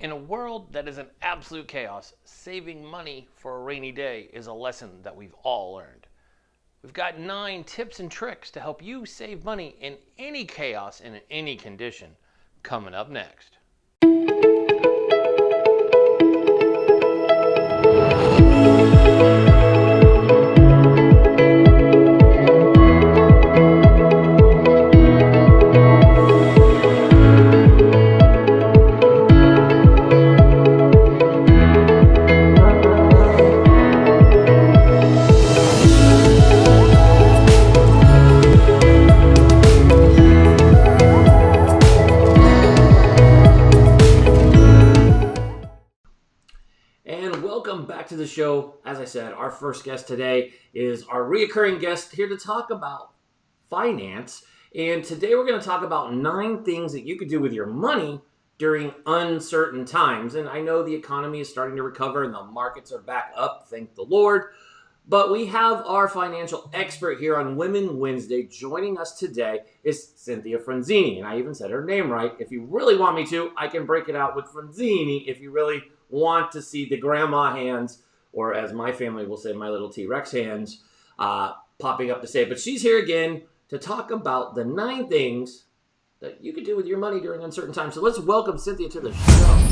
In a world that is an absolute chaos, saving money for a rainy day is a lesson that we've all learned. We've got 9 tips and tricks to help you save money in any chaos and in any condition coming up next. Welcome back to the show. As I said, our first guest today is our reoccurring guest here to talk about finance. And today we're going to talk about 9 things that you could do with your money during uncertain times. And I know the economy is starting to recover and the markets are back up, thank the Lord. But we have our financial expert here on Women Wednesday. Joining us today is Cynthia Frunzi. And I even said her name right. If you really want me to, I can break it out with Frunzi if you really want to see the grandma hands, or as my family will say, my little T-Rex hands, popping up to say. But she's here again to talk about the 9 things that you could do with your money during uncertain times. So let's welcome Cynthia to the show.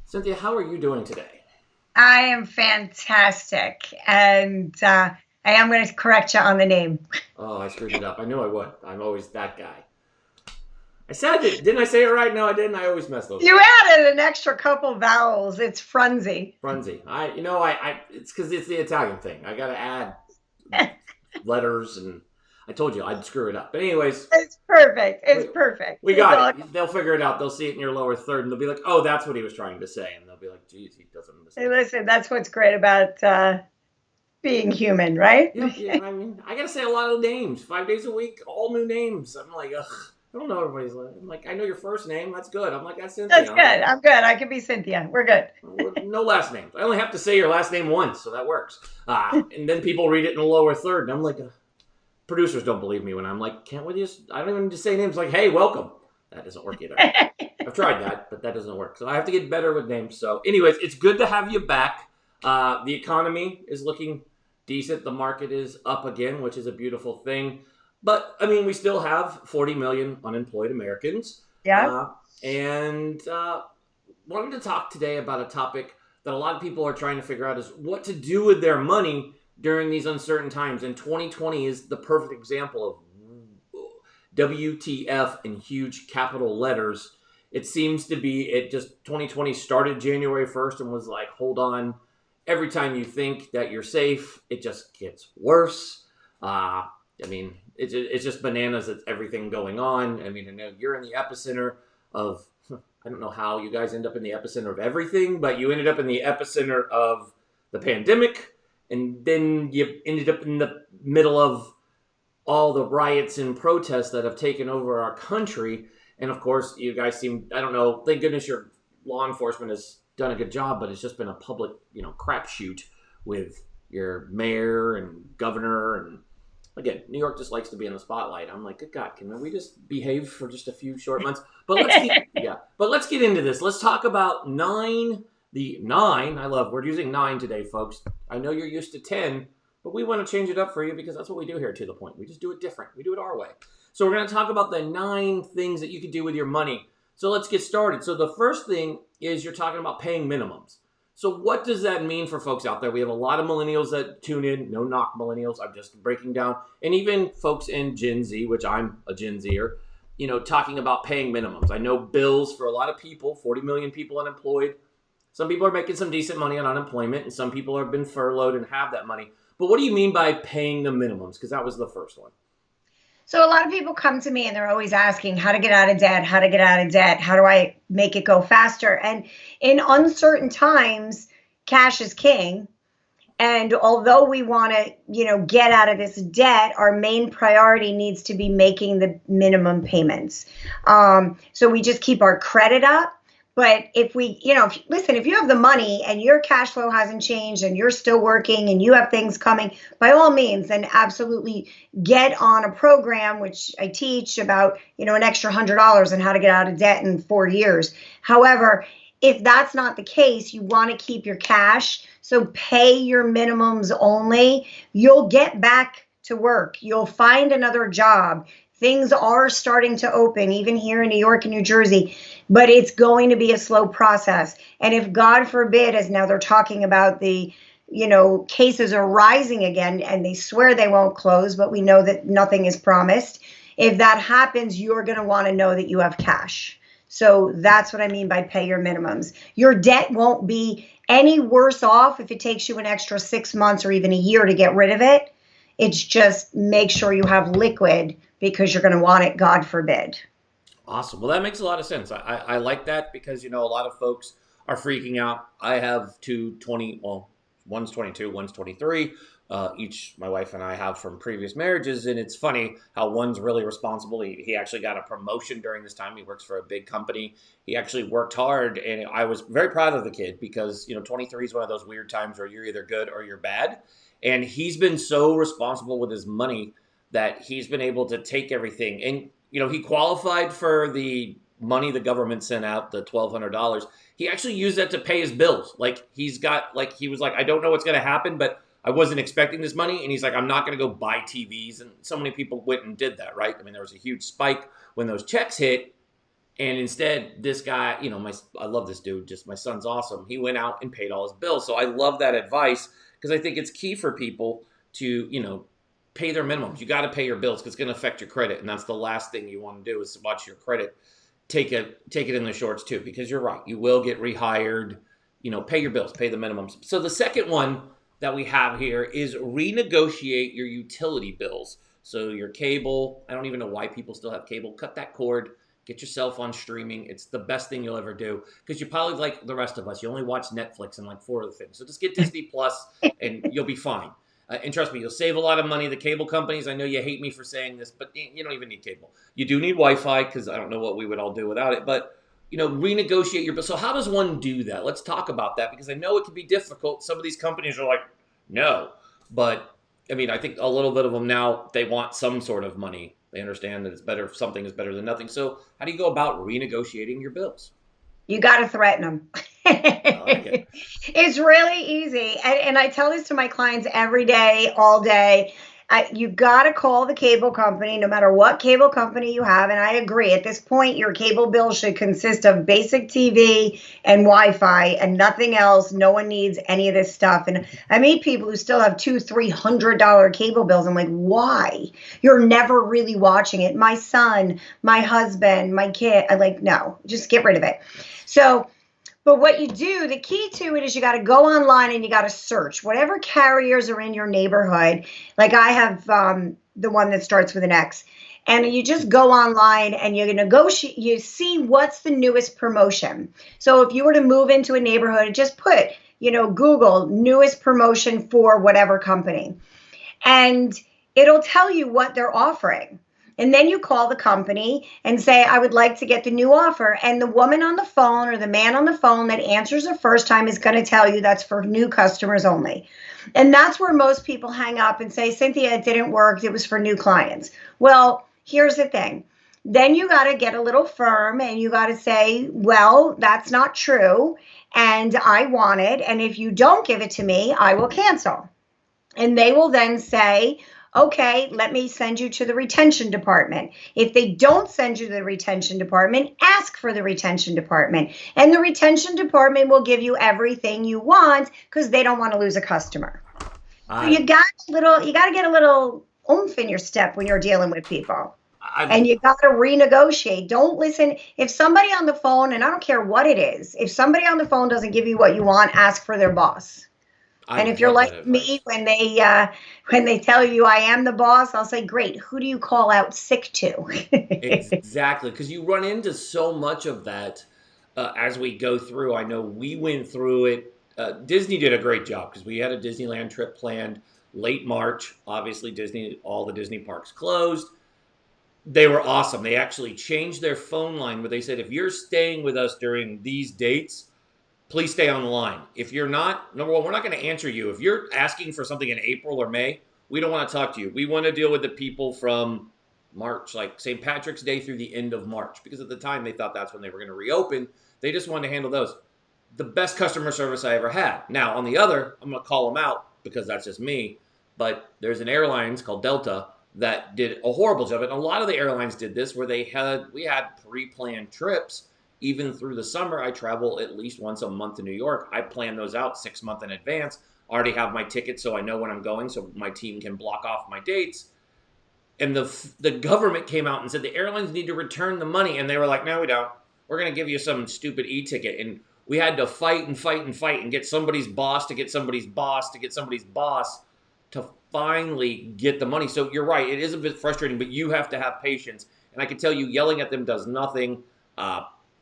Cynthia, how are you doing today? I am fantastic, and I am going to correct you on the name. Oh, I screwed it up. I knew I would. I'm always that guy. I said it. Didn't I say it right? No, I didn't. I always mess those up. You added an extra couple vowels. It's Frunzi. Frunzi. It's because it's the Italian thing. I got to add letters, and I told you I'd screw it up. But anyways. It's perfect. It's perfect. We got it. They'll figure it out. They'll see it in your lower third, and they'll be like, oh, that's what he was trying to say. And they'll be like, geez, he doesn't understand. Hey, listen, that's what's great about being human, right? Yeah, I mean, I got to say a lot of names. 5 days a week, all new names. I'm like, ugh, I don't know everybody's name. I'm like, I know your first name. That's good. I'm like, that's Cynthia. That's good. I'm good. I can be Cynthia. We're good. No last names. I only have to say your last name once, so that works. And then people read it in the lower third, and I'm like, producers don't believe me when I'm like, can't we just, I don't even just say names like, hey, welcome. That doesn't work either. I've tried that, but that doesn't work. So I have to get better with names. So anyways, it's good to have you back. The economy is looking decent. The market is up again, which is a beautiful thing. But, I mean, we still have 40 million unemployed Americans. Yeah. And wanted to talk today about a topic that a lot of people are trying to figure out is what to do with their money during these uncertain times. And 2020 is the perfect example of WTF in huge capital letters. It seems to be, 2020 started January 1st and was like, hold on. Every time you think that you're safe, it just gets worse. I mean, it's just bananas. It's everything going on. I mean, I know you're in the epicenter of, I don't know how you guys end up in the epicenter of everything, but you ended up in the epicenter of the pandemic. And then you ended up in the middle of all the riots and protests that have taken over our country. And of course, you guys seem, I don't know, thank goodness your law enforcement has done a good job, but it's just been a public, crapshoot with your mayor and governor. And again, New York just likes to be in the spotlight. I'm like, good God, can we just behave for just a few short months? But let's get into this. Let's talk about 9. The 9, we're using 9 today, folks. I know you're used to 10, but we want to change it up for you because that's what we do here to the point. We just do it different. We do it our way. So we're going to talk about the 9 things that you can do with your money. So let's get started. So the first thing is you're talking about paying minimums. So what does that mean for folks out there? We have a lot of millennials that tune in. No knock millennials. I'm just breaking down. And even folks in Gen Z, which I'm a Gen Zer, talking about paying minimums. I know bills for a lot of people, 40 million people unemployed. Some people are making some decent money on unemployment, and some people have been furloughed and have that money. But what do you mean by paying the minimums? Because that was the first one. So a lot of people come to me and they're always asking how to get out of debt, how to get out of debt, how do I make it go faster? And in uncertain times, cash is king. And although we want to, get out of this debt, our main priority needs to be making the minimum payments. So we just keep our credit up. But if we, listen, if you have the money and your cash flow hasn't changed and you're still working and you have things coming, by all means, then absolutely get on a program, which I teach about, an extra $100 and how to get out of debt in 4 years. However, if that's not the case, you want to keep your cash. So pay your minimums only. You'll get back to work. You'll find another job. Things are starting to open, even here in New York and New Jersey, but it's going to be a slow process. And if God forbid, as now they're talking about the, cases are rising again and they swear they won't close, but we know that nothing is promised. If that happens, you're going to want to know that you have cash. So that's what I mean by pay your minimums. Your debt won't be any worse off if it takes you an extra 6 months or even a year to get rid of it. It's just make sure you have liquid because you're going to want it, God forbid. Awesome. Well, that makes a lot of sense. I like that because, a lot of folks are freaking out. I have two 20, well, one's 22, one's 23. Each my wife and I have from previous marriages. And it's funny how one's really responsible. He actually got a promotion during this time. He works for a big company. He actually worked hard. And I was very proud of the kid because, 23 is one of those weird times where you're either good or you're bad. And he's been so responsible with his money that he's been able to take everything. And, he qualified for the money the government sent out, the $1,200. He actually used that to pay his bills. Like he was like, I don't know what's going to happen, but I wasn't expecting this money. And he's like, I'm not going to go buy TVs. And so many people went and did that, right? I mean, there was a huge spike when those checks hit. And instead, this guy, I love this dude. Just my son's awesome. He went out and paid all his bills. So I love that advice because I think it's key for people to, pay their minimums. You got to pay your bills because it's going to affect your credit. And that's the last thing you want to do is watch your credit take it in the shorts too, because you're right. You will get rehired, pay your bills, pay the minimums. So the second one that we have here is renegotiate your utility bills. So your cable, I don't even know why people still have cable. Cut that cord, get yourself on streaming. It's the best thing you'll ever do because you probably, like the rest of us, you only watch Netflix and like 4 of the things. So just get Disney Plus and you'll be fine. And trust me, you'll save a lot of money. The cable companies, I know you hate me for saying this, but you don't even need cable. You do need Wi-Fi because I don't know what we would all do without it. But, renegotiate your bill. So how does one do that? Let's talk about that because I know it can be difficult. Some of these companies are like, no. But, I mean, I think a little bit of them now, they want some sort of money. They understand that it's better if something is better than nothing. So how do you go about renegotiating your bills? You got to threaten them. I like it. It's really easy. And I tell this to my clients every day, all day. You got to call the cable company, no matter what cable company you have. And I agree. At this point, your cable bill should consist of basic TV and Wi-Fi and nothing else. No one needs any of this stuff. And I meet people who still have $200-300 cable bills. I'm like, why? You're never really watching it. My son, my husband, my kid. I'm like, no, just get rid of it. So, but what you do, the key to it is you got to go online and you got to search whatever carriers are in your neighborhood. Like I have the one that starts with an X. And you just go online and you negotiate, you see what's the newest promotion. So if you were to move into a neighborhood, just put, Google newest promotion for whatever company. And it'll tell you what they're offering. And then you call the company and say, I would like to get the new offer. And the woman on the phone or the man on the phone that answers the first time is going to tell you that's for new customers only. And that's where most people hang up and say, Cynthia, it didn't work. It was for new clients. Well, here's the thing. Then you got to get a little firm and you got to say, well, that's not true. And I want it. And if you don't give it to me, I will cancel. And they will then say, okay, let me send you to the retention department. If they don't send you to the retention department, ask for the retention department. And the retention department will give you everything you want because they don't want to lose a customer. So you got to get a little oomph in your step when you're dealing with people. And you got to renegotiate. Don't listen. If somebody on the phone, and I don't care what it is, if somebody on the phone doesn't give you what you want, ask for their boss. And if you're like me, when they tell you I am the boss, I'll say, great, who do you call out sick to? Exactly, because you run into so much of that as we go through. I know we went through it. Disney did a great job because we had a Disneyland trip planned late March. Obviously, all the Disney parks closed. They were awesome. They actually changed their phone line where they said, if you're staying with us during these dates, please stay on the line. If you're not, number one, we're not going to answer you. If you're asking for something in April or May, we don't want to talk to you. We want to deal with the people from March, like St. Patrick's Day through the end of March, because at the time they thought that's when they were going to reopen. They just wanted to handle those. The best customer service I ever had. Now, on the other, I'm going to call them out because that's just me, but there's an airlines called Delta that did a horrible job. And a lot of the airlines did this where we had pre-planned trips. Even through the summer, I travel at least once a month to New York. I plan those out 6 months in advance. I already have my ticket, so I know when I'm going, so my team can block off my dates. And the government came out and said the airlines need to return the money, and they were like, no, we don't. We're going to give you some stupid e-ticket. And we had to fight and fight and fight and get somebody's boss to get somebody's boss to get somebody's boss to finally get the money. So you're right, it is a bit frustrating, but you have to have patience. And I can tell you, yelling at them does nothing.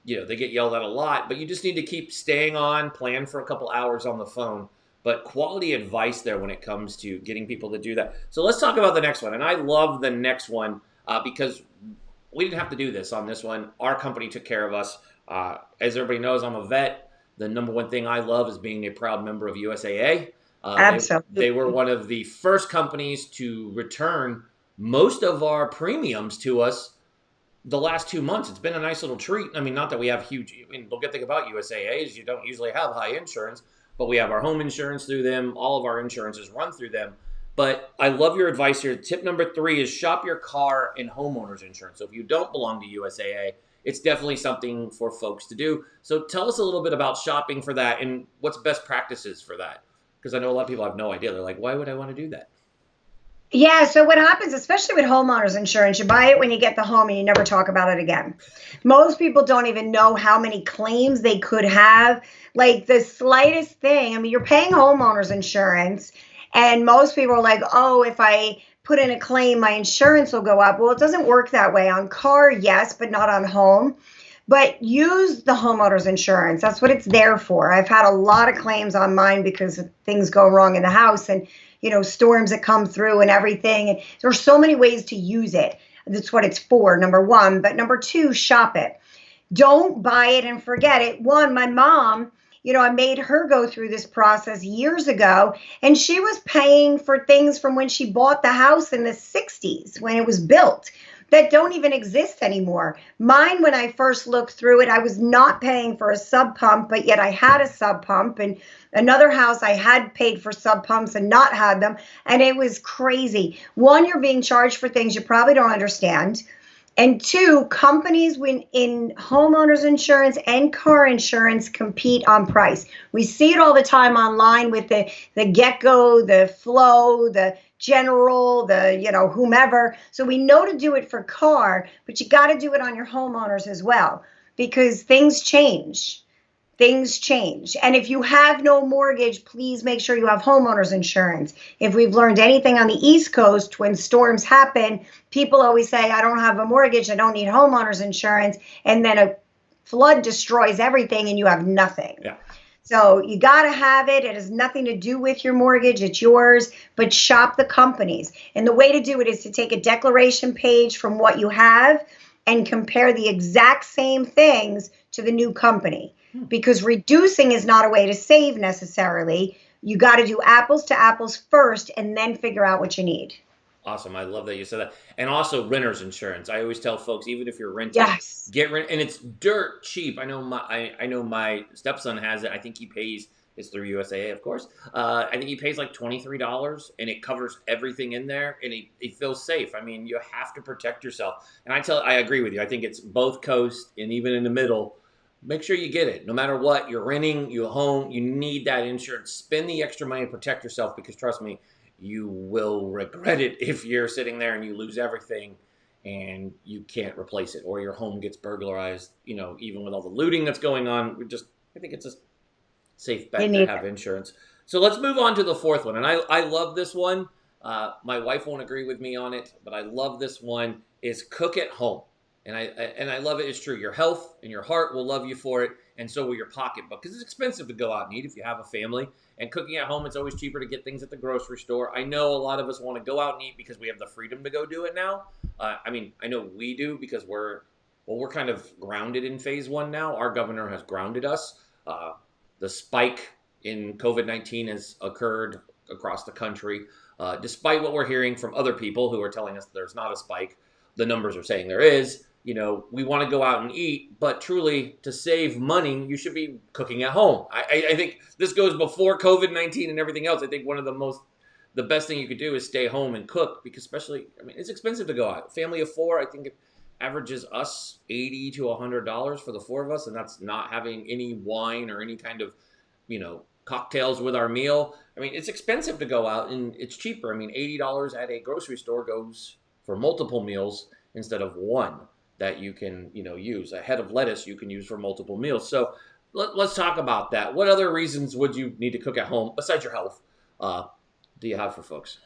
They get yelled at a lot, but you just need to keep staying on, plan for a couple hours on the phone. But quality advice there when it comes to getting people to do that. So let's talk about the next one. And I love the next one because we didn't have to do this on this one. Our company took care of us. As everybody knows, I'm a vet. The number one thing I love is being a proud member of USAA. Absolutely. They were one of the first companies to return most of our premiums to us the last 2 months. It's been a nice little treat. I mean, not that we have huge, the good thing about USAA is you don't usually have high insurance, but we have our home insurance through them. All of our insurances run through them. But I love your advice here. Tip number 3 is shop your car and homeowners insurance. So if you don't belong to USAA, it's definitely something for folks to do. So tell us a little bit about shopping for that and what's best practices for that. Because I know a lot of people have no idea. They're like, why would I want to do that? Yeah, so what happens, especially with homeowners insurance, you buy it when you get the home and you never talk about it again. Most people don't even know how many claims they could have. Like the slightest thing, I mean, you're paying homeowners insurance, and most people are like, oh, if I put in a claim, my insurance will go up. Well, it doesn't work that way. On car, yes, but not on home. But use the homeowners insurance. That's what it's there for. I've had a lot of claims on mine because things go wrong in the house and, storms that come through and everything. And there's so many ways to use it. That's what it's for, number one. But number 2, shop it. Don't buy it and forget it. One, my mom, I made her go through this process years ago, and she was paying for things from when she bought the house in the 60s when it was built that don't even exist anymore. Mine, when I first looked through it, I was not paying for a sub pump, but yet I had a sub pump. And another house, I had paid for sub pumps and not had them. And it was crazy. One, you're being charged for things you probably don't understand. And 2, companies in homeowners insurance and car insurance compete on price. We see it all the time online with the Get-Go, the Flow, the General, the whomever. So we know to do it for car, but you got to do it on your homeowners as well because things change. Things change. And if you have no mortgage, please make sure you have homeowners insurance. If we've learned anything on the East Coast, when storms happen, people always say, I don't have a mortgage, I don't need homeowners insurance. And then a flood destroys everything and you have nothing. Yeah. So you got to have it. It has nothing to do with your mortgage. It's yours, but shop the companies. And the way to do it is to take a declaration page from what you have and compare the exact same things to the new company. Because reducing is not a way to save necessarily. You got to do apples to apples first and then figure out what you need. Awesome. I love that you said that. And also renter's insurance. I always tell folks, even if you're renting, Yes. get rent, and it's dirt cheap. I know my stepson has it. I think he pays, it's through USAA, of course. I think he pays like $23 and it covers everything in there and he feels safe. I mean, you have to protect yourself. And I agree with you. I think it's both coasts and even in the middle. Make sure you get it. No matter what, you're renting, you home, you need that insurance. Spend the extra money to protect yourself because trust me, you will regret it if you're sitting there and you lose everything and you can't replace it or your home gets burglarized, even with all the looting that's going on. I think it's a safe bet to have insurance. So let's move on to the 4th one. And I love this one. My wife won't agree with me on it, but I love this one is cook at home. And I love it. It's true. Your health and your heart will love you for it, and so will your pocketbook, because it's expensive to go out and eat if you have a family. And cooking at home, it's always cheaper to get things at the grocery store. I know a lot of us want to go out and eat because we have the freedom to go do it now. I know we do because we're kind of grounded in phase one now. Our governor has grounded us. The spike in COVID-19 has occurred across the country. Despite what we're hearing from other people who are telling us there's not a spike, the numbers are saying there is. We want to go out and eat, but truly to save money, you should be cooking at home. I think this goes before COVID-19 and everything else. I think the best thing you could do is stay home and cook, because especially, it's expensive to go out. Family of four, I think it averages us $80 to $100 for the four of us, and that's not having any wine or any kind of, cocktails with our meal. It's expensive to go out, and it's cheaper. $80 at a grocery store goes for multiple meals instead of one that you can, use. A head of lettuce you can use for multiple meals. So let's talk about that. What other reasons would you need to cook at home besides your health do you have for folks?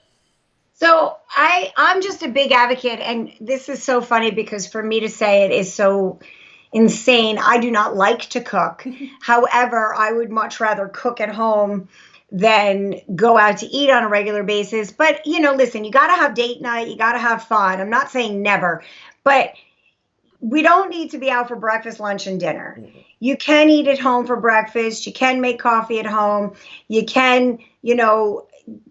So I'm just a big advocate, and this is so funny because for me to say it is so insane. I do not like to cook. However, I would much rather cook at home than go out to eat on a regular basis. But, listen, you got to have date night. You got to have fun. I'm not saying never, but we don't need to be out for breakfast, lunch, and dinner. You can eat at home for breakfast. You can make coffee at home. You can,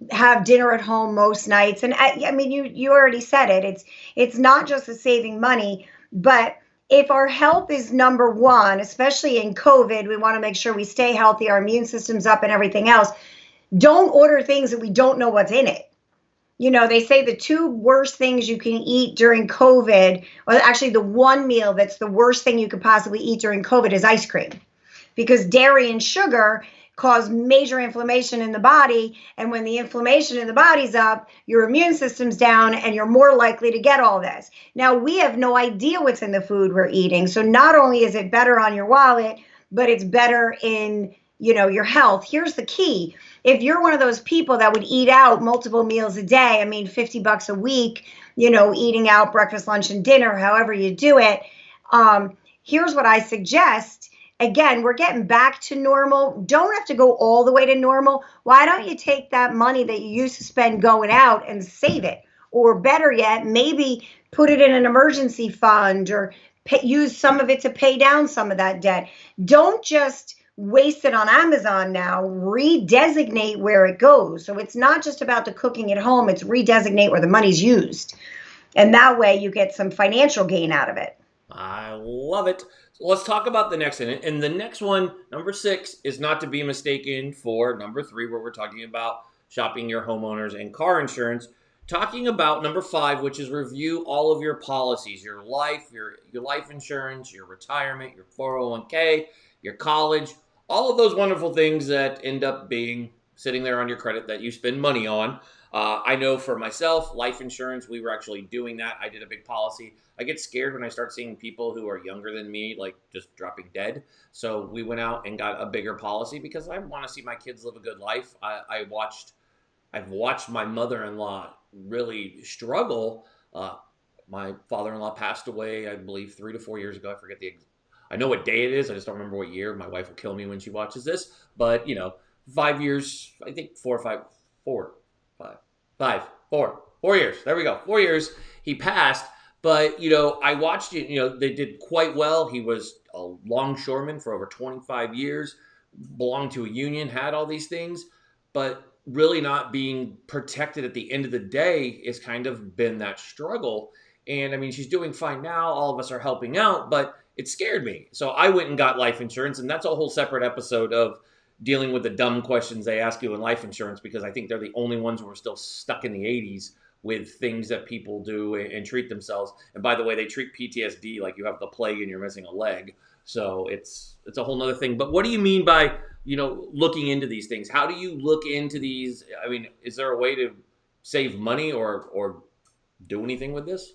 have dinner at home most nights. And you already said it. It's not just the saving money, but if our health is number one, especially in COVID, we want to make sure we stay healthy, our immune system's up and everything else. Don't order things that we don't know what's in it. They say the two worst things you can eat during COVID, or actually the one meal that's the worst thing you could possibly eat during COVID is ice cream, because dairy and sugar cause major inflammation in the body. And when the inflammation in the body's up, your immune system's down and you're more likely to get all this. Now, we have no idea what's in the food we're eating. So not only is it better on your wallet, but it's better in, your health. Here's the key. If you're one of those people that would eat out multiple meals a day, $50 a week, eating out breakfast, lunch, and dinner, however you do it, here's what I suggest. Again, we're getting back to normal. Don't have to go all the way to normal. Why don't you take that money that you used to spend going out and save it? Or better yet, maybe put it in an emergency fund, or use some of it to pay down some of that debt. Don't just waste it on Amazon now. Redesignate where it goes. So it's not just about the cooking at home. It's redesignate where the money's used. And that way you get some financial gain out of it. I love it. So let's talk about the next one. And the next one, number 6, is not to be mistaken for number 3, where we're talking about shopping your homeowners and car insurance. Talking about number 5, which is review all of your policies, your life insurance, your retirement, your 401k, your college, all of those wonderful things that end up being sitting there on your credit that you spend money on. I know for myself, life insurance, we were actually doing that. I did a big policy. I get scared when I start seeing people who are younger than me, like just dropping dead. So we went out and got a bigger policy because I want to see my kids live a good life. I've watched my mother-in-law really struggle. My father-in-law passed away, I believe, 3 to 4 years ago. I know what day it is. I just don't remember what year. My wife will kill me when she watches this. But, 5 years, I think 4 years. There we go. 4 years he passed. But, I watched it. They did quite well. He was a longshoreman for over 25 years, belonged to a union, had all these things. But really not being protected at the end of the day has kind of been that struggle. And, she's doing fine now. All of us are helping out. But it scared me. So I went and got life insurance. And that's a whole separate episode of dealing with the dumb questions they ask you in life insurance, because I think they're the only ones who are still stuck in the 80s with things that people do and treat themselves. And by the way, they treat PTSD like you have the plague and you're missing a leg. So it's a whole nother thing. But what do you mean by, looking into these things? How do you look into these? Is there a way to save money or do anything with this?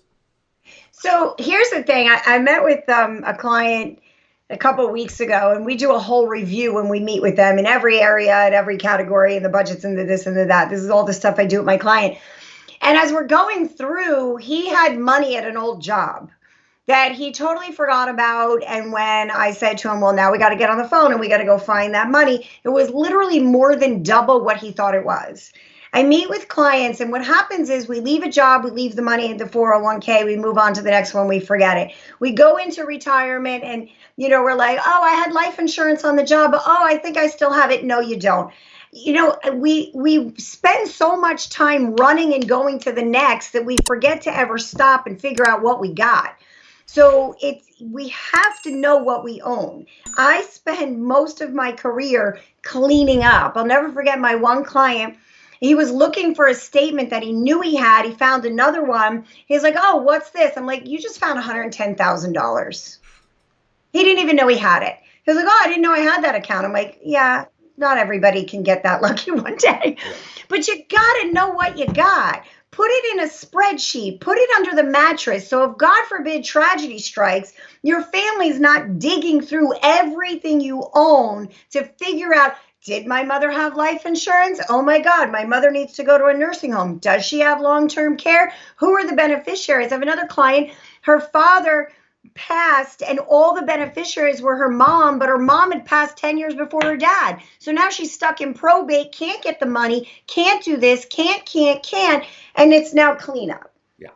So here's the thing. I met with a client a couple of weeks ago, and we do a whole review when we meet with them in every area, in every category, and the budgets and the this and the that. This is all the stuff I do with my client. And as we're going through, he had money at an old job. that he totally forgot about. And when I said to him, well, now we got to get on the phone and we got to go find that money, it was literally more than double what he thought it was. I meet with clients, and what happens is we leave a job, we leave the money in the 401k, we move on to the next one, we forget it. We go into retirement and, we're like, oh, I had life insurance on the job. But, oh, I think I still have it. No, you don't. We spend so much time running and going to the next that we forget to ever stop and figure out what we got. So we have to know what we own. I spend most of my career cleaning up. I'll never forget my one client. He was looking for a statement that he knew he had. He found another one. He's like, oh, what's this? I'm like, you just found $110,000. He didn't even know he had it. He was like, oh, I didn't know I had that account. I'm like, yeah, not everybody can get that lucky one day. But you got to know what you got. Put it in a spreadsheet. Put it under the mattress. So if, God forbid, tragedy strikes, your family's not digging through everything you own to figure out, did my mother have life insurance? Oh my God, my mother needs to go to a nursing home. Does she have long-term care? Who are the beneficiaries? I have another client. Her father passed and all the beneficiaries were her mom, but her mom had passed 10 years before her dad. So now she's stuck in probate, can't get the money, can't do this, can't, and it's now cleanup. Yeah.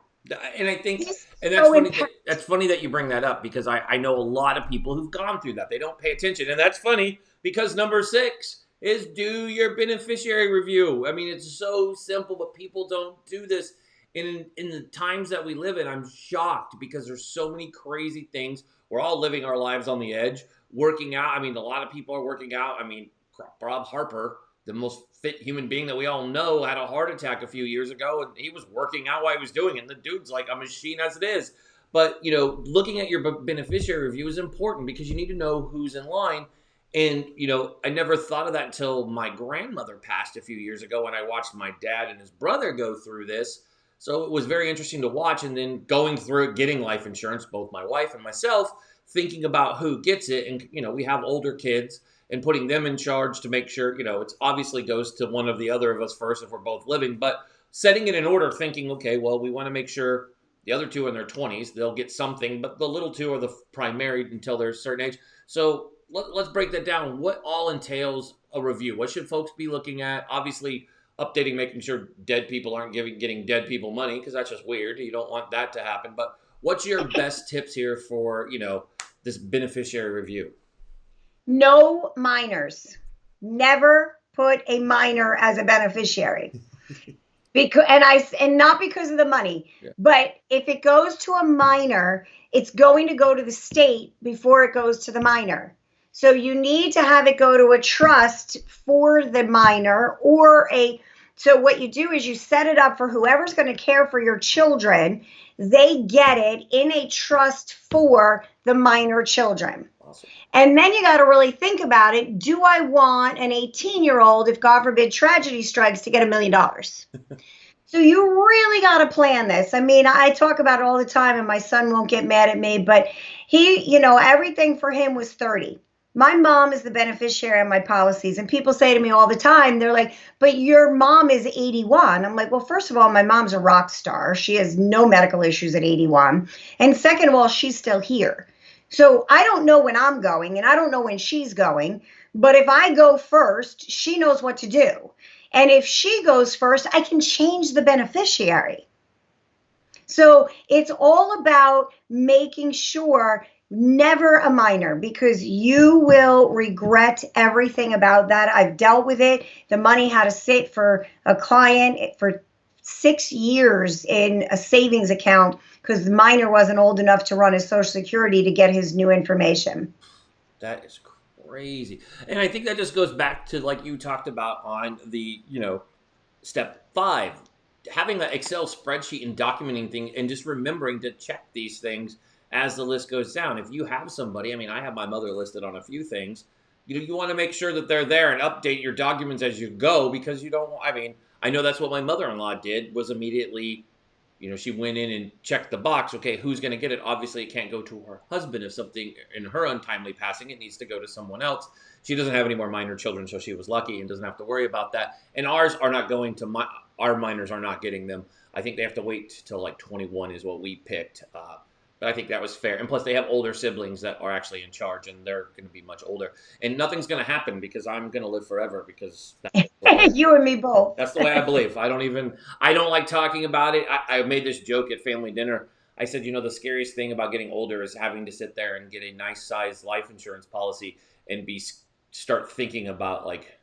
And I think, It's and so impactful. that's funny that you bring that up, because I know a lot of people who've gone through that. They don't pay attention. And that's funny because number 6 is do your beneficiary review. I mean, it's so simple, but people don't do this. In the times that we live in, I'm shocked because there's so many crazy things. We're all living our lives on the edge, working out. I mean, a lot of people are working out. I mean, Rob Harper, the most fit human being that we all know, had a heart attack a few years ago, and he was working out while he was doing it. And the dude's like a machine as it is. But, looking at your beneficiary review is important because you need to know who's in line. And, I never thought of that until my grandmother passed a few years ago, when I watched my dad and his brother go through this. So it was very interesting to watch, and then going through it, getting life insurance, both my wife and myself, thinking about who gets it. And, we have older kids, and putting them in charge to make sure, it obviously goes to one of the other of us first if we're both living, but setting it in order, thinking, okay, well, we want to make sure the other two in their 20s, they'll get something, but the little two are the primary until they're a certain age. So let's break that down. What all entails a review? What should folks be looking at? Obviously, updating, making sure dead people aren't getting dead people money, because that's just weird. You don't want that to happen. But what's your best tips here for, this beneficiary review? No minors. Never put a minor as a beneficiary. And not because of the money, but if it goes to a minor, it's going to go to the state before it goes to the minor. So you need to have it go to a trust for the minor, so what you do is you set it up for whoever's going to care for your children. They get it in a trust for the minor children. Awesome. And then you got to really think about it. Do I want an 18-year-old, if God forbid tragedy strikes, to get $1 million? So you really got to plan this. I mean, I talk about it all the time, and my son won't get mad at me, but he, everything for him was 30. My mom is the beneficiary of my policies, and people say to me all the time, they're like, but your mom is 81. I'm like, well, first of all, my mom's a rock star. She has no medical issues at 81. And second of all, she's still here. So I don't know when I'm going, and I don't know when she's going. But if I go first, she knows what to do. And if she goes first, I can change the beneficiary. So it's all about making sure never a minor, because you will regret everything about that. I've dealt with it. The money had to sit for a client for 6 years in a savings account because the minor wasn't old enough to run his Social Security to get his new information. That is crazy. And I think that just goes back to, like you talked about on the, step 5, having that Excel spreadsheet and documenting things and just remembering to check these things as the list goes down. If you have somebody, I mean, I have my mother listed on a few things, you want to make sure that they're there and update your documents as you go, because you don't, I mean, I know that's what my mother-in-law did, was immediately, she went in and checked the box. Okay, who's going to get it? Obviously, it can't go to her husband. If something in her untimely passing, it needs to go to someone else. She doesn't have any more minor children, so she was lucky and doesn't have to worry about that. And ours are not going to, our minors are not getting them. I think they have to wait till like 21 is what we picked. But I think that was fair. And plus, they have older siblings that are actually in charge, and they're going to be much older. And nothing's going to happen because I'm going to live forever because that's the way. You and me both. That's the way I believe. I don't like talking about it. I made this joke at family dinner. I said, the scariest thing about getting older is having to sit there and get a nice sized life insurance policy and start thinking about like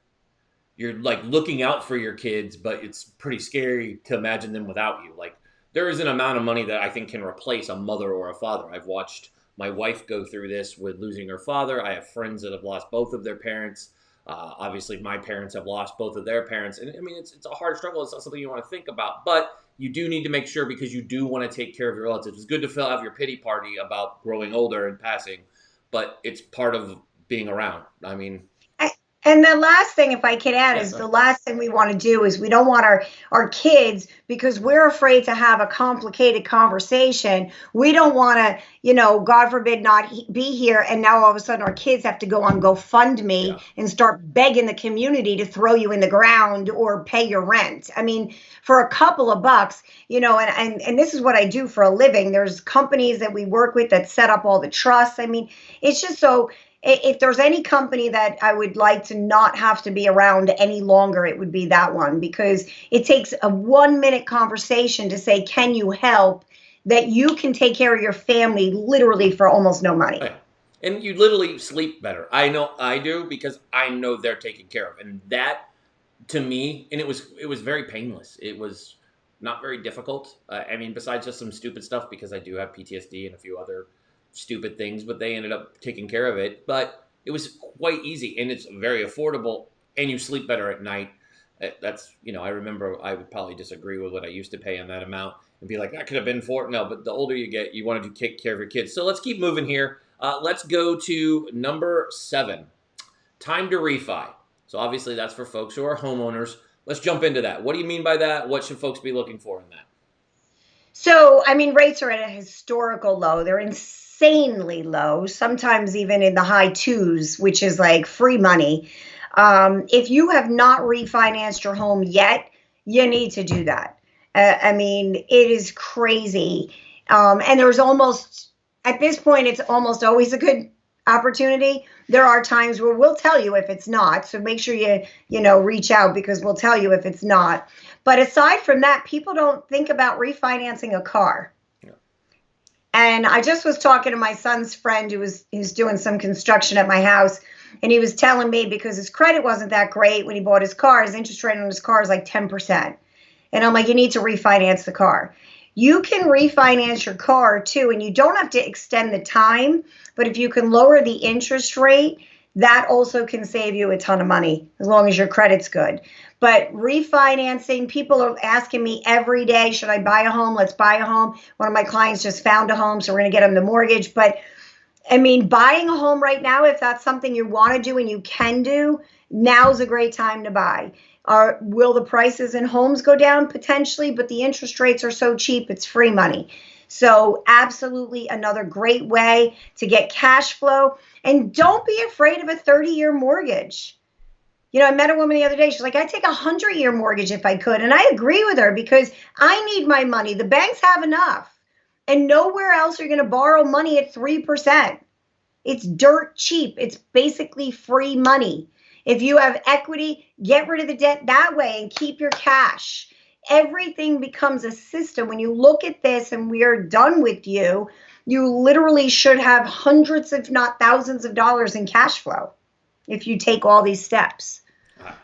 you're like looking out for your kids, but it's pretty scary to imagine them without you. Like there is an amount of money that I think can replace a mother or a father. I've watched my wife go through this with losing her father. I have friends that have lost both of their parents. Obviously, my parents have lost both of their parents, and I mean it's a hard struggle. It's not something you want to think about, but you do need to make sure because you do want to take care of your relatives. It's good to have your pity party about growing older and passing, but it's part of being around. I mean, And the last thing, if I could add, yeah, is the last thing we want to do is we don't want our kids, because we're afraid to have a complicated conversation. We don't want to, God forbid, not be here. And now all of a sudden our kids have to go on yeah, GoFundMe and start begging the community to throw you in the ground or pay your rent. I mean, for a couple of bucks, and this is what I do for a living. There's companies that we work with that set up all the trusts. I mean, it's just so if there's any company that I would like to not have to be around any longer, it would be that one, because it takes a 1 minute conversation to say, can you help, that you can take care of your family literally for almost no money. yeah. And you literally sleep better. I know I do because I know they're taken care of, and that to me, and it was very painless. It was not very difficult. I mean, besides just some stupid stuff because I do have PTSD and a few other stupid things, but they ended up taking care of it. But it was quite easy, and it's very affordable, and you sleep better at night. That's I remember I would probably disagree with what I used to pay on that amount and be like that could have been for no. But the older you get, you want to take care of your kids. So let's keep moving here. Let's go to number 7. Time to refi. So obviously that's for folks who are homeowners. Let's jump into that. What do you mean by that? What should folks be looking for in that? So, I mean, rates are at a historical low. They're insanely low, sometimes even in the high twos, which is like free money. If you have not refinanced your home yet, you need to do that. I mean, it is crazy. And there's almost, at this point, it's almost always a good opportunity. There are times where we'll tell you if it's not. So make sure you reach out, because we'll tell you if it's not. But aside from that, people don't think about refinancing a car. Yeah. And I just was talking to my son's friend who's doing some construction at my house. And he was telling me, because his credit wasn't that great when he bought his car, his interest rate on his car is like 10%. And I'm like, you need to refinance the car. You can refinance your car too, and you don't have to extend the time. But if you can lower the interest rate, that also can save you a ton of money as long as your credit's good. But refinancing, people are asking me every day, should I buy a home? Let's buy a home. One of my clients just found a home, so we're going to get him the mortgage. But I mean, buying a home right now, if that's something you want to do and you can do, now's a great time to buy. Will the prices in homes go down? Potentially, but the interest rates are so cheap, it's free money. So absolutely another great way to get cash flow. And don't be afraid of a 30-year mortgage. I met a woman the other day. She's like, I'd take a 100-year mortgage if I could. And I agree with her, because I need my money. The banks have enough. And nowhere else are you going to borrow money at 3%. It's dirt cheap. It's basically free money. If you have equity, get rid of the debt that way and keep your cash. Everything becomes a system. When you look at this and we are done with you, you literally should have hundreds, if not thousands of dollars in cash flow if you take all these steps.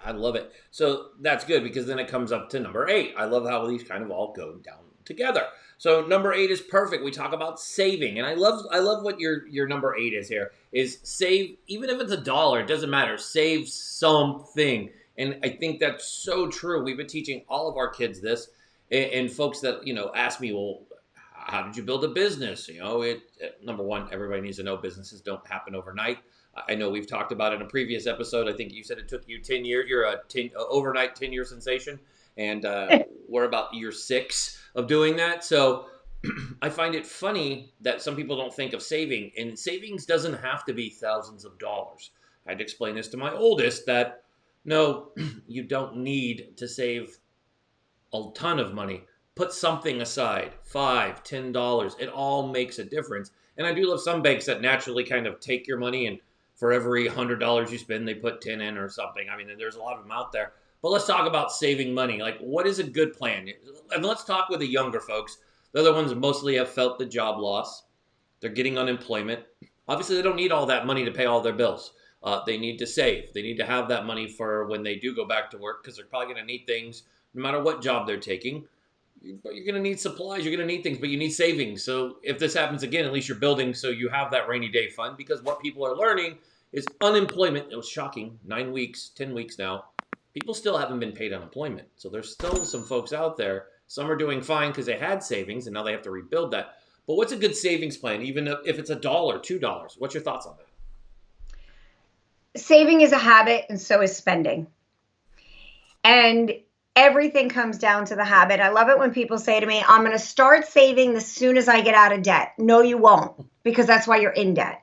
I love it. So that's good because then it comes up to number 8. I love how these kind of all go down together. So number 8 is perfect. We talk about saving, and I love what your number 8 is here. Is save, even if it's $1, it doesn't matter. Save something, and I think that's so true. We've been teaching all of our kids this, and folks that ask me, well, how did you build a business? Number one, everybody needs to know businesses don't happen overnight. I know we've talked about it in a previous episode. I think you said it took you 10 years. You're a overnight 10-year sensation. And we're about year 6 of doing that. So I find it funny that some people don't think of saving. And savings doesn't have to be thousands of dollars. I had to explain this to my oldest that, no, you don't need to save a ton of money. put something aside, $5, $10. It all makes a difference. And I do love some banks that naturally kind of take your money and for every $100 you spend, they put 10 in or something. I mean, there's a lot of them out there. But let's talk about saving money. Like, what is a good plan? And let's talk with the younger folks. They're the ones that mostly have felt the job loss. They're getting unemployment. Obviously, they don't need all that money to pay all their bills. They need to save. They need to have that money for when they do go back to work, because they're probably going to need things no matter what job they're taking. But you're going to need supplies. You're going to need things, but you need savings. So if this happens again, at least you're building so you have that rainy day fund, because what people are learning is unemployment. It was shocking. 9 weeks, 10 weeks now. People still haven't been paid unemployment. So there's still some folks out there. Some are doing fine because they had savings and now they have to rebuild that. But what's a good savings plan, even if it's $1, $2? What's your thoughts on that? Saving is a habit, and so is spending. And everything comes down to the habit. I love it when people say to me, I'm going to start saving as soon as I get out of debt. No, you won't, because that's why you're in debt.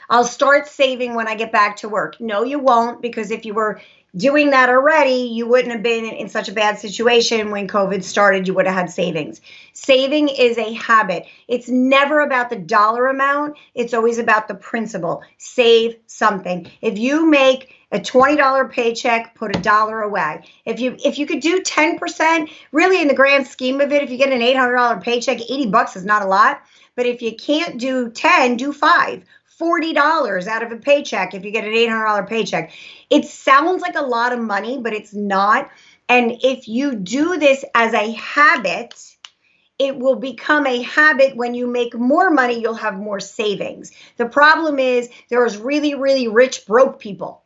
I'll start saving when I get back to work. No, you won't, because if you were doing that already, you wouldn't have been in such a bad situation when COVID started. You would have had savings. Saving is a habit. It's never about the dollar amount. It's always about the principle. Save something. If you make a $20 paycheck, put $1 away. If you could do 10%, really in the grand scheme of it, if you get an $800 paycheck, $80 is not a lot. But if you can't do 10, do 5. $40 out of a paycheck if you get an $800 paycheck. It sounds like a lot of money, but it's not. And if you do this as a habit, it will become a habit. When you make more money, you'll have more savings. The problem is there's really, really rich, broke people.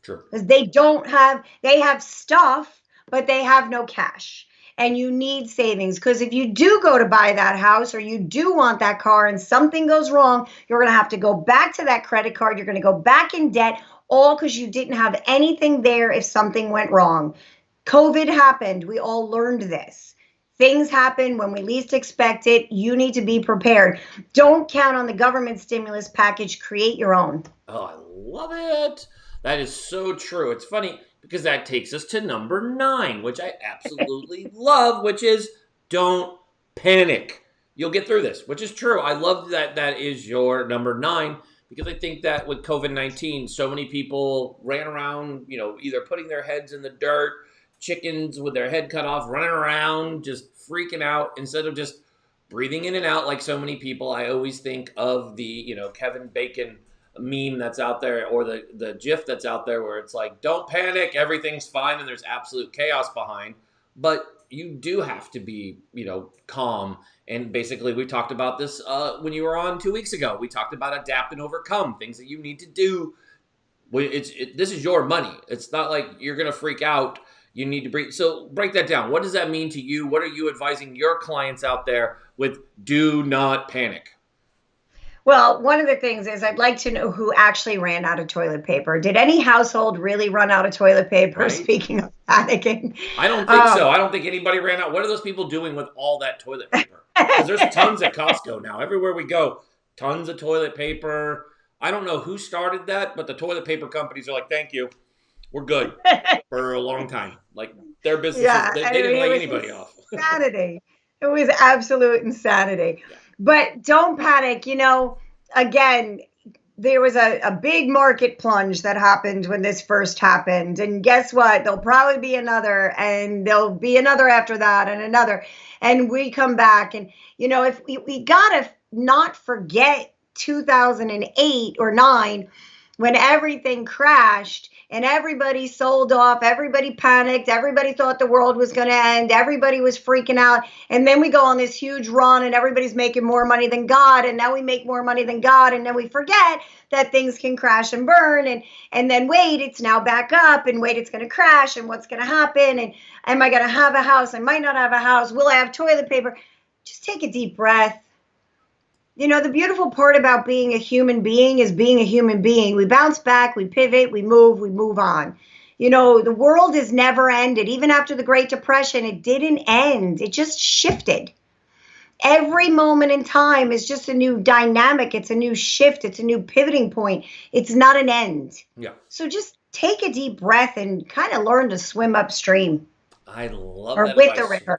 Sure. Because they have stuff, but they have no cash. And you need savings, because if you do go to buy that house or you do want that car and something goes wrong, you're going to have to go back to that credit card. You're going to go back in debt, all because you didn't have anything there if something went wrong. COVID happened. We all learned this. Things happen when we least expect it. You need to be prepared. Don't count on the government stimulus package. Create your own. Oh, I love it. That is so true. It's funny, because that takes us to number 9, which I absolutely love, which is don't panic. You'll get through this, which is true. I love that that is your number 9, because I think that with COVID-19, so many people ran around, either putting their heads in the dirt, chickens with their head cut off, running around, just freaking out, instead of just breathing in and out like so many people. I always think of the, Kevin Bacon meme that's out there, or the GIF that's out there, where it's like, don't panic, everything's fine, and there's absolute chaos behind. But you do have to be, calm. And basically, we talked about this when you were on 2 weeks ago. We talked about adapt and overcome, things that you need to do. This is your money. It's not like you're going to freak out. You need to breathe. So break that down. What does that mean to you? What are you advising your clients out there with do not panic? Well, one of the things is I'd like to know who actually ran out of toilet paper. Did any household really run out of toilet paper? Right. Speaking of panicking. I don't think so. I don't think anybody ran out. What are those people doing with all that toilet paper? Because there's tons at Costco now. Everywhere we go, tons of toilet paper. I don't know who started that, but the toilet paper companies are like, thank you. We're good for a long time. Like, their businesses, they didn't lay anybody off. Insanity. It was absolute insanity. Yeah. But don't panic. Again, there was a big market plunge that happened when this first happened. And guess what? There'll probably be another, and there'll be another after that, and another. And we come back. And, if we got to not forget 2008 or 9, when everything crashed and everybody sold off, everybody panicked, everybody thought the world was going to end, everybody was freaking out. And then we go on this huge run and everybody's making more money than God. And now we make more money than God. And then we forget that things can crash and burn. And then wait, it's now back up, and wait, it's going to crash, and what's going to happen? And am I going to have a house? I might not have a house. Will I have toilet paper? Just take a deep breath. The beautiful part about being a human being is being a human being. We bounce back, we pivot, we move on. The world has never ended. Even after the Great Depression, it didn't end. It just shifted. Every moment in time is just a new dynamic. It's a new shift. It's a new pivoting point. It's not an end. Yeah. So just take a deep breath and kind of learn to swim upstream. I love or that with the advice. river.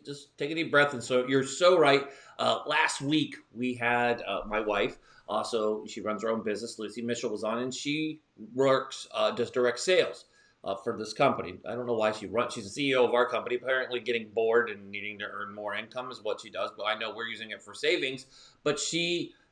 Just take a deep breath. And so you're so right. Last week we had my wife. Also, she runs her own business. Lucy Mitchell was on, and she works does direct sales for this company. I don't know why she runs. She's the CEO of our company. Apparently, getting bored and needing to earn more income is what she does. But I know we're using it for savings. But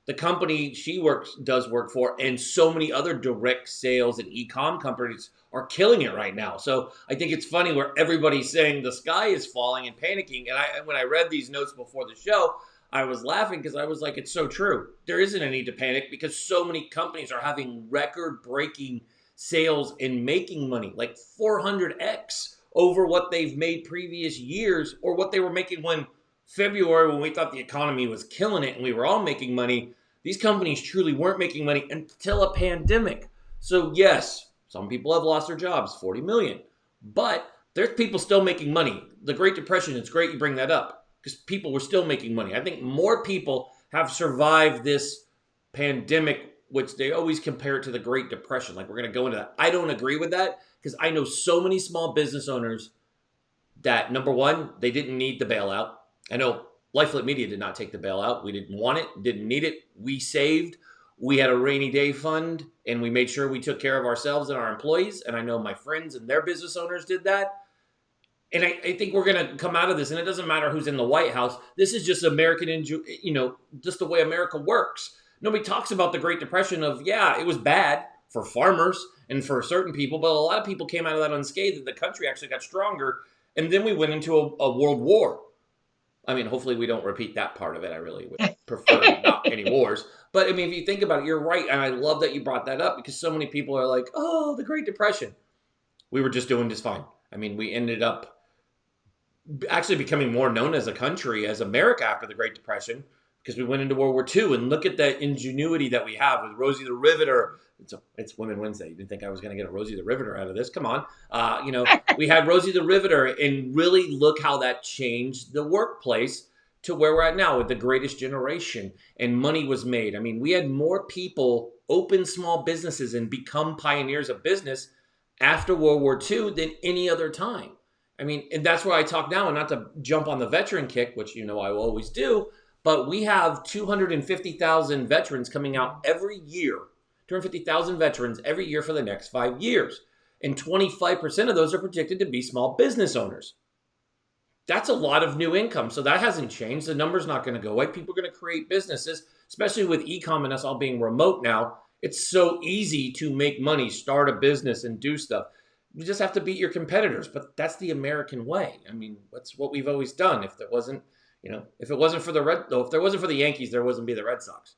the company she does work for, and so many other direct sales and e-com companies are killing it right now. So I think it's funny where everybody's saying the sky is falling and panicking. And when I read these notes before the show, I was laughing because I was like, it's so true. There isn't a need to panic because so many companies are having record breaking sales and making money, like 400x over what they've made previous years or what they were making when February, when we thought the economy was killing it and we were all making money. These companies truly weren't making money until a pandemic. So yes, some people have lost their jobs, 40 million. But there's people still making money. The Great Depression, it's great you bring that up because people were still making money. I think more people have survived this pandemic, which they always compare it to the Great Depression. Like we're going to go into that. I don't agree with that because I know so many small business owners that, number one, they didn't need the bailout. I know LifeLit Media did not take the bailout. We didn't want it, didn't need it. We saved. We had a rainy day fund, and we made sure we took care of ourselves and our employees. And I know my friends and their business owners did that. And I think we're going to come out of this, and it doesn't matter who's in the White House. This is just American, just the way America works. Nobody talks about the Great Depression of, yeah, it was bad for farmers and for certain people, but a lot of people came out of that unscathed, and the country actually got stronger. And then we went into a world war. I mean, hopefully we don't repeat that part of it. I really would prefer not any wars. But I mean, if you think about it, you're right. And I love that you brought that up because so many people are like, oh, the Great Depression. We were just doing just fine. I mean, we ended up actually becoming more known as a country, as America after the Great Depression, because we went into World War II. And look at the ingenuity that we have with Rosie the Riveter. It's Women Wednesday. You didn't think I was going to get a Rosie the Riveter out of this? Come on. We had Rosie the Riveter, and really look how that changed the workplace to where we're at now with the greatest generation, and money was made. I mean, we had more people open small businesses and become pioneers of business after World War II than any other time. I mean, and that's where I talk now, and not to jump on the veteran kick, which I will always do, but we have 250,000 veterans coming out every year, 250,000 veterans every year for the next 5 years. And 25% of those are predicted to be small business owners. That's a lot of new income. So that hasn't changed. The number's not going to go away. People are going to create businesses, especially with e-com and us all being remote now. It's so easy to make money, start a business and do stuff. You just have to beat your competitors, but that's the American way. I mean, that's what we've always done. If it wasn't for the Yankees, there wouldn't be the Red Sox.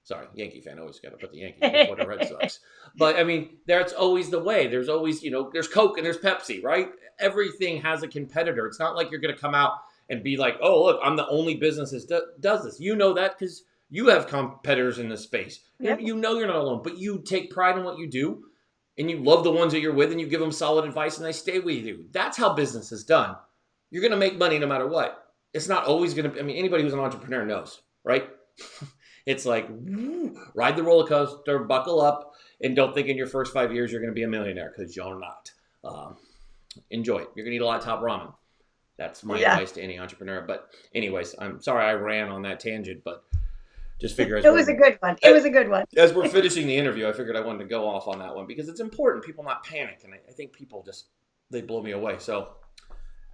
Sorry, Yankee fan, always got to put the Yankees before the Red Sox. But I mean, that's always the way. There's always, there's Coke and there's Pepsi, right? Everything has a competitor. It's not like you're going to come out and be like, oh, look, I'm the only business that does this. You know that because you have competitors in this space. Yep. You know you're not alone, but you take pride in what you do. And you love the ones that you're with, and you give them solid advice, and they stay with you. That's how business is done. You're going to make money no matter what. It's not always going to. I mean, anybody who's an entrepreneur knows, right? It's like ride the roller coaster, buckle up, and don't think in your first 5 years you're going to be a millionaire, because you're not. Enjoy it. You're going to eat a lot of top ramen. That's my advice to any entrepreneur. But anyways, I'm sorry I ran on that tangent, but. Just figure it was a good one. It was a good one. As we're finishing the interview, I figured I wanted to go off on that one because it's important. People not panic, and I think people they blow me away. So,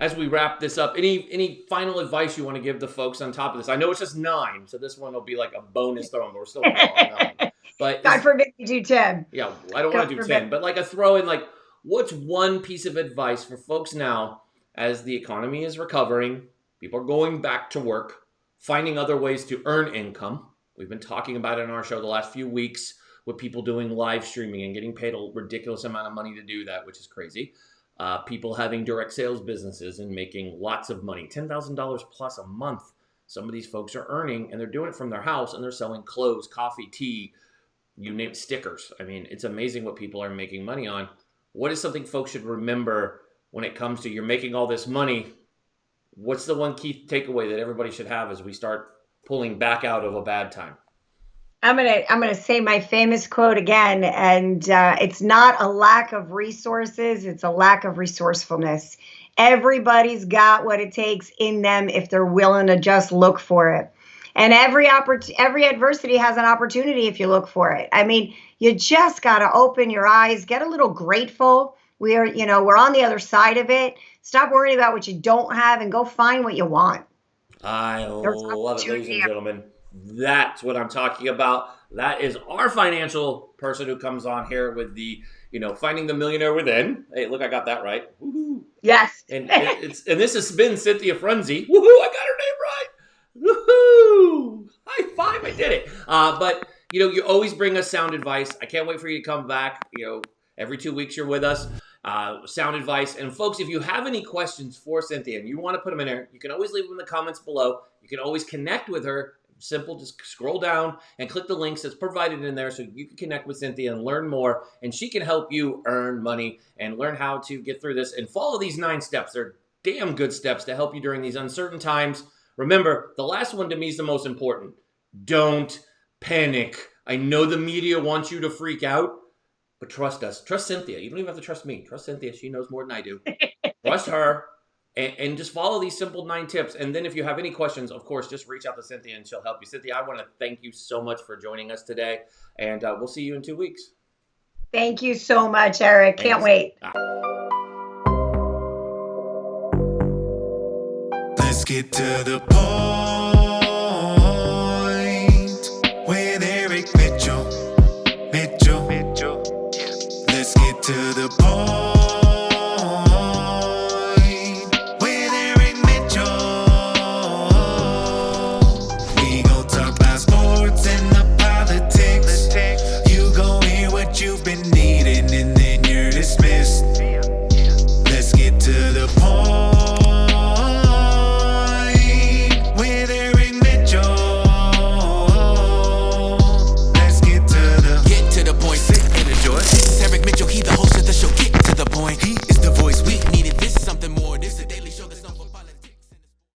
as we wrap this up, any final advice you want to give the folks on top of this? I know it's just 9, so this one will be like a bonus throw-in, but we're still on 9. But God forbid you do 10. Yeah, I don't want to do 10, but like a throw-in, like what's one piece of advice for folks now as the economy is recovering, people are going back to work, finding other ways to earn income. We've been talking about it in our show the last few weeks with people doing live streaming and getting paid a ridiculous amount of money to do that, which is crazy. People having direct sales businesses and making lots of money, $10,000 plus a month. Some of these folks are earning, and they're doing it from their house, and they're selling clothes, coffee, tea, you name it, stickers. I mean, it's amazing what people are making money on. What is something folks should remember when it comes to you're making all this money? What's the one key takeaway that everybody should have as we start pulling back out of a bad time? I'm gonna say my famous quote again, and it's not a lack of resources; it's a lack of resourcefulness. Everybody's got what it takes in them if they're willing to just look for it. And every adversity has an opportunity if you look for it. I mean, you just got to open your eyes, get a little grateful. We're on the other side of it. Stop worrying about what you don't have and go find what you want. I There's love it, ladies and opportunity. gentlemen. That's what I'm talking about. That is our financial person who comes on here with the, finding the millionaire within. Hey, look, I got that right. Woo-hoo. Yes. And this has been Cynthia Frunzi. Woohoo! I got her name right. Woohoo! High five! I did it. But you always bring us sound advice. I can't wait for you to come back. Every 2 weeks you're with us. Sound advice. And folks, if you have any questions for Cynthia and you want to put them in there, you can always leave them in the comments below. You can always connect with her. Simple, just scroll down and click the links that's provided in there so you can connect with Cynthia and learn more, and she can help you earn money and learn how to get through this and follow these 9 steps. They're damn good steps to help you during these uncertain times. Remember, the last one to me is the most important. Don't panic. I know the media wants you to freak out, but trust us. Trust Cynthia. You don't even have to trust me. Trust Cynthia. She knows more than I do. Trust her. And just follow these simple 9 tips. And then if you have any questions, of course, just reach out to Cynthia and she'll help you. Cynthia, I want to thank you so much for joining us today. And we'll see you in 2 weeks. Thank you so much, Eric. Can't wait. Let's get to the point.